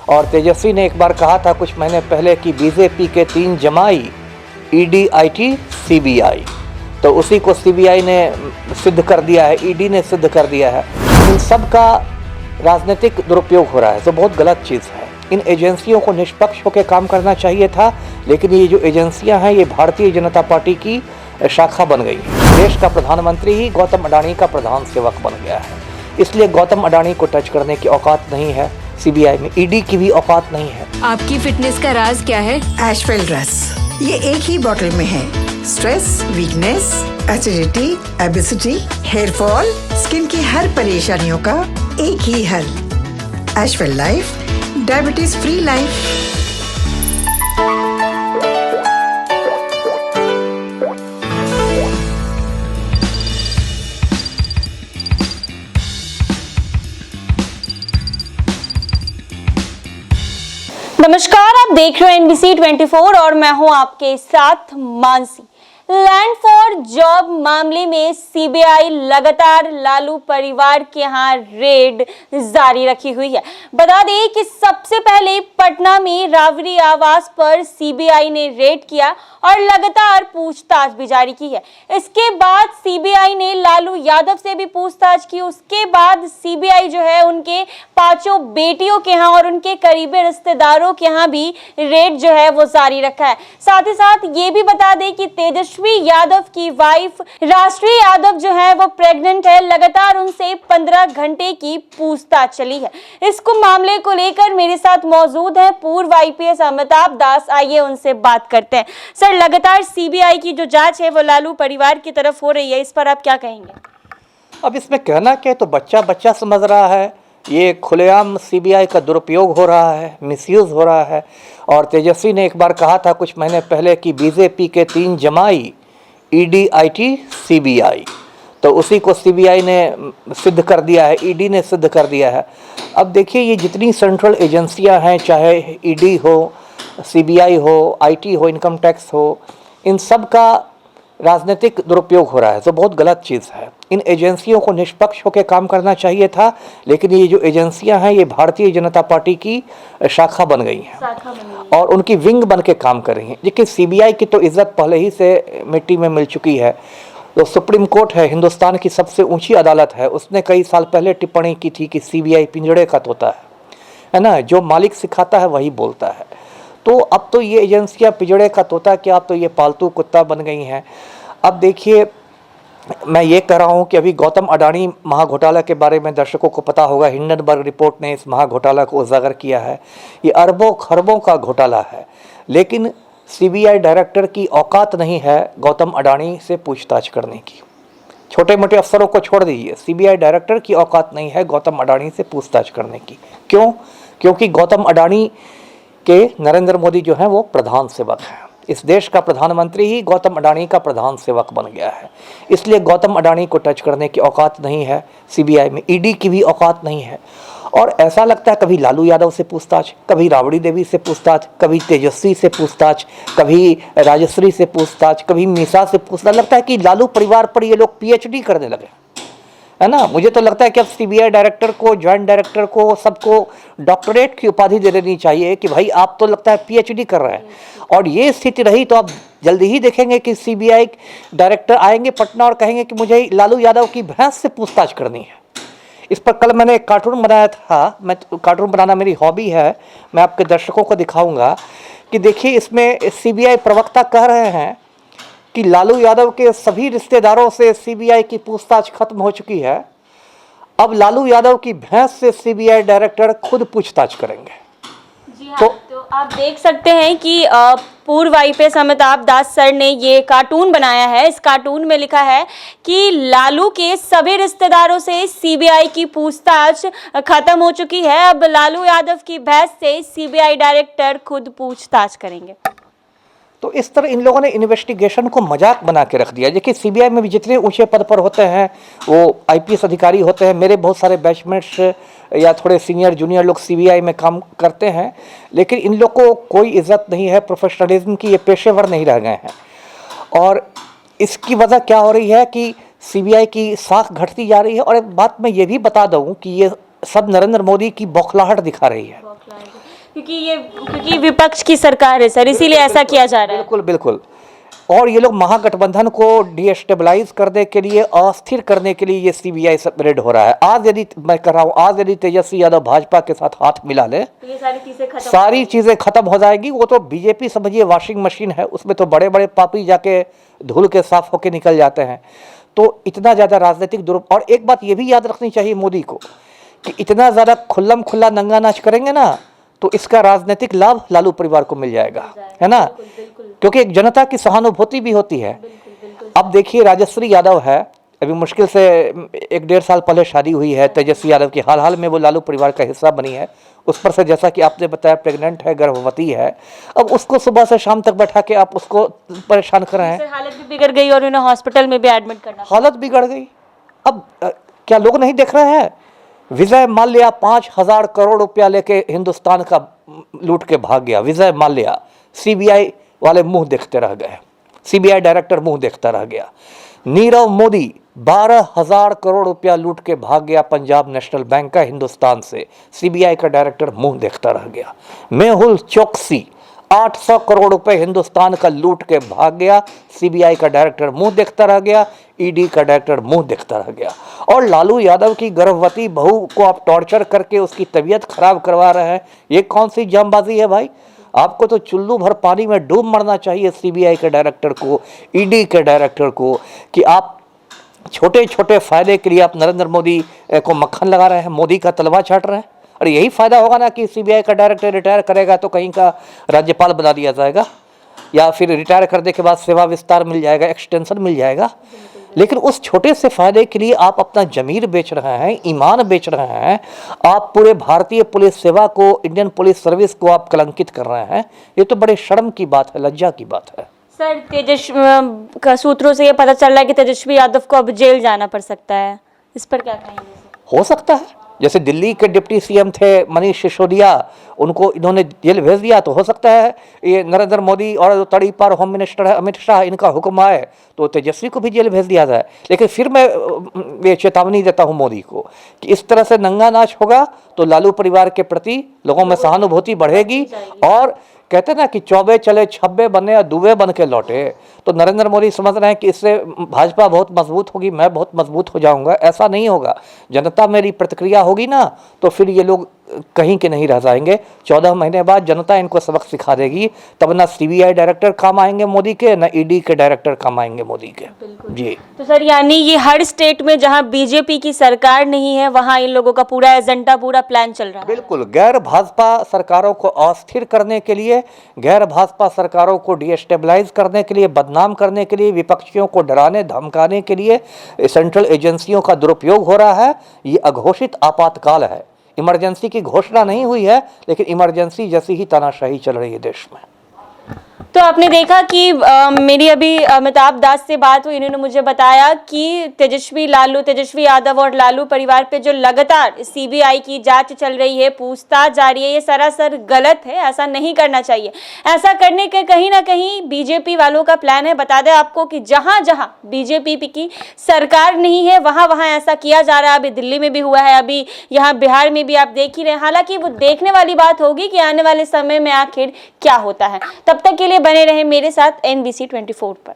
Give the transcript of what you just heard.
और तेजस्वी ने एक बार कहा था कुछ महीने पहले कि बीजेपी के 3 जमाई ईडी, आईटी, सीबीआई, तो उसी को सीबीआई ने सिद्ध कर दिया है, ईडी ने सिद्ध कर दिया है। इन सब का राजनीतिक दुरुपयोग हो रहा है, जो बहुत गलत चीज़ है। इन एजेंसियों को निष्पक्ष होकर काम करना चाहिए था, लेकिन ये जो एजेंसियां हैं ये भारतीय जनता पार्टी की शाखा बन गई है। देश का प्रधानमंत्री ही गौतम अडानी का प्रधान सेवक बन गया है, इसलिए गौतम अडानी को टच करने की औकात नहीं है सीबीआई में, ईडी की भी औकात नहीं है। आपकी फिटनेस का राज क्या है? एशवेल रस, ये एक ही बोतल में है। Stress, weakness, acidity, obesity, hair fall, skin की हर परेशानियों का एक ही हल। एशवेल लाइफ, डायबिटीज फ्री लाइफ। नमस्कार, आप देख रहे हैं NBC 24 और मैं हूं आपके साथ मानसी। लैंड फॉर जॉब मामले में सीबीआई लगातार लालू परिवार के यहां रेड जारी रखी हुई है। बता दें कि सबसे पहले पटना में राबड़ी आवास पर सीबीआई ने रेड किया और लगातार पूछताछ भी जारी की है। इसके बाद सीबीआई ने लालू यादव से भी पूछताछ की। उसके बाद सीबीआई जो है उनके 5 बेटियों के यहाँ और उनके करीबी रिश्तेदारों के यहाँ भी रेड जो है वो जारी रखा है। साथ ही साथ ये भी बता दें कि तेजस्वी यादव की वाइफ राष्ट्रीय यादव जो है वो प्रेग्नेंट है। लगातार उनसे 15 घंटे की पूछताछ चली है। इसको मामले को लेकर मेरे साथ मौजूद है पूर्व IPS अमिताभ दास। आइए उनसे बात करते हैं। सर, लगातार सीबीआई की जो जांच है वो लालू परिवार की तरफ हो रही है, इस पर आप क्या कहेंगे? अब इसमें कहना क्या, तो बच्चा बच्चा समझ रहा है, ये खुलेआम सीबीआई का दुरुपयोग हो रहा है, मिसयूज़ हो रहा है। और तेजस्वी ने एक बार कहा था कुछ महीने पहले कि बीजेपी के 3 जमाई ईडी, आईटी, सीबीआई, तो उसी को सीबीआई ने सिद्ध कर दिया है, ईडी ने सिद्ध कर दिया है। अब देखिए, ये जितनी सेंट्रल एजेंसियां हैं, चाहे ईडी हो, सीबीआई हो, आईटी हो, इनकम टैक्स हो, इन सब का राजनीतिक दुरुपयोग हो रहा है, जो बहुत गलत चीज़ है। इन एजेंसियों को निष्पक्ष होकर काम करना चाहिए था, लेकिन ये जो एजेंसियां हैं ये भारतीय जनता पार्टी की शाखा बन गई हैं और उनकी विंग बन के काम कर रही हैं। लेकिन सीबीआई की तो इज्जत पहले ही से मिट्टी में मिल चुकी है। तो सुप्रीम कोर्ट है, हिंदुस्तान की सबसे ऊंची अदालत है, उसने कई साल पहले टिप्पणी की थी कि सीबीआई पिंजड़े का तोता है ना, जो मालिक सिखाता है वही बोलता है। तो अब तो ये एजेंसियां पिंजड़े का तोता क्या, अब तो ये पालतू कुत्ता बन गई हैं। अब देखिए, मैं ये कह रहा हूँ कि अभी गौतम अडानी महाघोटाला के बारे में दर्शकों को पता होगा, हिंडनबर्ग रिपोर्ट ने इस महाघोटाला को उजागर किया है। ये अरबों खरबों का घोटाला है, लेकिन सीबीआई डायरेक्टर की औकात नहीं है गौतम अडानी से पूछताछ करने की। छोटे मोटे अफसरों को छोड़ दीजिए, सीबीआई डायरेक्टर की औकात नहीं है गौतम अडानी से पूछताछ करने की। क्यों? क्योंकि गौतम अडानी के नरेंद्र मोदी जो हैं वो प्रधान सेवक हैं। इस देश का प्रधानमंत्री ही गौतम अडानी का प्रधान सेवक बन गया है, इसलिए गौतम अडानी को टच करने की औकात नहीं है सीबीआई में, ईडी की भी औकात नहीं है। और ऐसा लगता है कभी लालू यादव से पूछताछ, कभी राबड़ी देवी से पूछताछ, कभी तेजस्वी से पूछताछ, कभी राजश्री से पूछताछ, कभी मीसा से पूछताछ। लगता है कि लालू परिवार पर ये लोग PhD करने लगे, है ना। मुझे तो लगता है कि अब सीबीआई डायरेक्टर को, ज्वाइंट डायरेक्टर को, सबको डॉक्टरेट की उपाधि दे देनी चाहिए कि भाई आप तो लगता है PhD कर रहे हैं। और ये स्थिति रही तो आप जल्दी ही देखेंगे कि सीबीआई डायरेक्टर आएंगे पटना और कहेंगे कि मुझे लालू यादव की भैंस से पूछताछ करनी है। इस पर कल मैंने एक कार्टून बनाया था, मैं कार्टून बनाना मेरी हॉबी है, मैं आपके दर्शकों को दिखाऊंगा कि देखिए, इसमें सीबीआई प्रवक्ता कह रहे हैं कि लालू यादव के सभी रिश्तेदारों से सीबीआई की पूछताछ खत्म हो चुकी है, अब लालू यादव की भैंस से सीबीआई डायरेक्टर खुद पूछताछ करेंगे। जी हाँ, तो आप देख सकते हैं कि पूर्व IPS अमिताभ दास सर ने ये कार्टून बनाया है। इस कार्टून में लिखा है कि लालू के सभी रिश्तेदारों से सीबीआई की पूछताछ खत्म हो चुकी है, अब लालू यादव की भैंस से सीबीआई डायरेक्टर खुद पूछताछ करेंगे। तो इस तरह इन लोगों ने इन्वेस्टिगेशन को मजाक बना के रख दिया। देखिए, सीबीआई में भी जितने ऊंचे पद पर होते हैं वो IPS अधिकारी होते हैं। मेरे बहुत सारे बैचमेट्स या थोड़े सीनियर जूनियर लोग सीबीआई में काम करते हैं, लेकिन इन लोग को कोई इज्जत नहीं है, प्रोफेशनलिज्म की, ये पेशेवर नहीं रह गए हैं। और इसकी वजह क्या हो रही है कि सीबीआई की साख घटती जा रही है। और एक बात मैं ये भी बता दूं कि ये सब नरेंद्र मोदी की बौखलाहट दिखा रही है। क्योंकि विपक्ष की सरकार है सर, इसीलिए ऐसा किया जा रहा है। बिल्कुल बिल्कुल। और ये लोग महागठबंधन को डिस्टेबलाइज करने के लिए, अस्थिर करने के लिए ये सीबीआई रेड हो रहा है। आज यदि मैं कर रहा हूँ, आज यदि तेजस्वी यादव भाजपा के साथ हाथ मिला ले तो ये सारी चीजें खत्म हो जाएगी। वो तो बीजेपी समझिए वॉशिंग मशीन है, उसमें तो बड़े बड़े पापी जाके धुल के साफ होके निकल जाते हैं। तो इतना ज्यादा राजनीतिक और एक बात ये भी याद रखनी चाहिए मोदी को कि इतना ज्यादा खुल्लम खुल्ला नंगा नाच करेंगे ना तो इसका राजनीतिक लाभ लालू परिवार को मिल जाएगा, है ना। क्योंकि एक जनता की सहानुभूति भी होती है। अब देखिए राजश्री यादव है, अभी मुश्किल से 1-1.5 साल पहले शादी हुई है तेजस्वी यादव की, हाल में वो लालू परिवार का हिस्सा बनी है। उस पर से जैसा कि आपने बताया प्रेग्नेंट है, गर्भवती है। अब उसको सुबह से शाम तक बैठा के आप उसको परेशान कर रहे हैं। हालत भी बिगड़ गई और उन्हें हॉस्पिटल में भी एडमिट करना, हालत बिगड़ गई। अब क्या लोग नहीं देख रहे हैं? विजय माल्या 5,000 करोड़ रुपया लेके हिंदुस्तान का लूट के भाग गया। विजय माल्या, सीबीआई वाले मुंह देखते रह गए, सीबीआई डायरेक्टर मुंह देखता रह गया। नीरव मोदी 12,000 करोड़ रुपया लूट के भाग गया पंजाब नेशनल बैंक का हिंदुस्तान से, सीबीआई का डायरेक्टर मुंह देखता रह गया। मेहुल चोकसी 800 करोड़ रुपए हिंदुस्तान का लूट के भाग गया, सीबीआई का डायरेक्टर मुंह देखता रह गया, ईडी का डायरेक्टर मुंह देखता रह गया। और लालू यादव की गर्भवती बहू को आप टॉर्चर करके उसकी तबीयत खराब करवा रहे हैं। ये कौन सी जामबाजी है भाई? आपको तो चुल्लू भर पानी में डूब मरना चाहिए सीबीआई के डायरेक्टर को, ईडी के डायरेक्टर को, कि आप छोटे छोटे फायदे के लिए आप नरेंद्र मोदी को मक्खन लगा रहे हैं, मोदी का तलवा चाट रहे हैं। और यही फायदा होगा ना कि सीबीआई का डायरेक्टर रिटायर करेगा तो कहीं का राज्यपाल बना दिया जाएगा, या फिर रिटायर करने के बाद सेवा विस्तार मिल जाएगा, एक्सटेंशन मिल जाएगा। लेकिन उस छोटे से फायदे के लिए आप अपना जमीर बेच रहे हैं, ईमान बेच रहे हैं, आप पूरे भारतीय पुलिस सेवा को, इंडियन पुलिस सर्विस को आप कलंकित कर रहे हैं। ये तो बड़े शर्म की बात है, लज्जा की बात है। सर तेजस्वी का सूत्रों से ये पता चल रहा है कि तेजस्वी यादव को अब जेल जाना पड़ सकता है, इस पर क्या कहेंगे? हो सकता है, जैसे दिल्ली के डिप्टी सीएम थे मनीष सिसोदिया, उनको इन्होंने जेल भेज दिया, तो हो सकता है ये नरेंद्र मोदी और तड़ी पार होम मिनिस्टर है अमित शाह, इनका हुक्म आए तो तेजस्वी को भी जेल भेज दिया जाए। लेकिन फिर मैं ये चेतावनी देता हूँ मोदी को कि इस तरह से नंगा नाच होगा तो लालू परिवार के प्रति लोगों में सहानुभूति बढ़ेगी। और कहते हैं ना कि चौबे चले छब्बे बने या दुबे बन के लौटे, तो नरेंद्र मोदी समझ रहे हैं कि इससे भाजपा बहुत मजबूत होगी, मैं बहुत मजबूत हो जाऊंगा। ऐसा नहीं होगा। जनता मेरी प्रतिक्रिया होगी ना तो फिर ये लोग कहीं के नहीं रह जाएंगे। 14 महीने बाद जनता इनको सबक सिखा देगी, तब ना सीबीआई डायरेक्टर काम आएंगे मोदी के, ना ईडी के डायरेक्टर काम आएंगे मोदी के। जी तो सर यानी ये हर स्टेट में जहां बीजेपी की सरकार नहीं है वहां इन लोगों का पूरा एजेंडा, पूरा प्लान चल रहा है। बिल्कुल, गैर भाजपा सरकारों को अस्थिर करने के लिए, गैर भाजपा सरकारों को डिस्टेबलाइज करने के लिए, बदनाम करने के लिए, विपक्षियों को डराने धमकाने के लिए सेंट्रल एजेंसियों का दुरुपयोग हो रहा है। ये अघोषित आपातकाल है, इमरजेंसी की घोषणा नहीं हुई है, लेकिन इमरजेंसी जैसी ही तानाशाही चल रही है देश में। तो आपने देखा कि मेरी अभी अमिताभ दास से बात हुई, इन्होंने मुझे बताया कि तेजस्वी यादव और लालू परिवार पे जो लगातार सीबीआई की जांच चल रही है, पूछताछ जारी है, ये सरासर गलत है, ऐसा नहीं करना चाहिए। ऐसा करने के कहीं ना कहीं बीजेपी वालों का प्लान है। बता दें आपको कि जहां जहां बीजेपी की सरकार नहीं है वहां वहां ऐसा किया जा रहा है। अभी दिल्ली में भी हुआ है, अभी यहाँ बिहार में भी आप देख ही रहे हैं। हालांकि वो देखने वाली बात होगी कि आने वाले समय में आखिर क्या होता है। तब तक के लिए बने रहे मेरे साथ NBC 24 पर।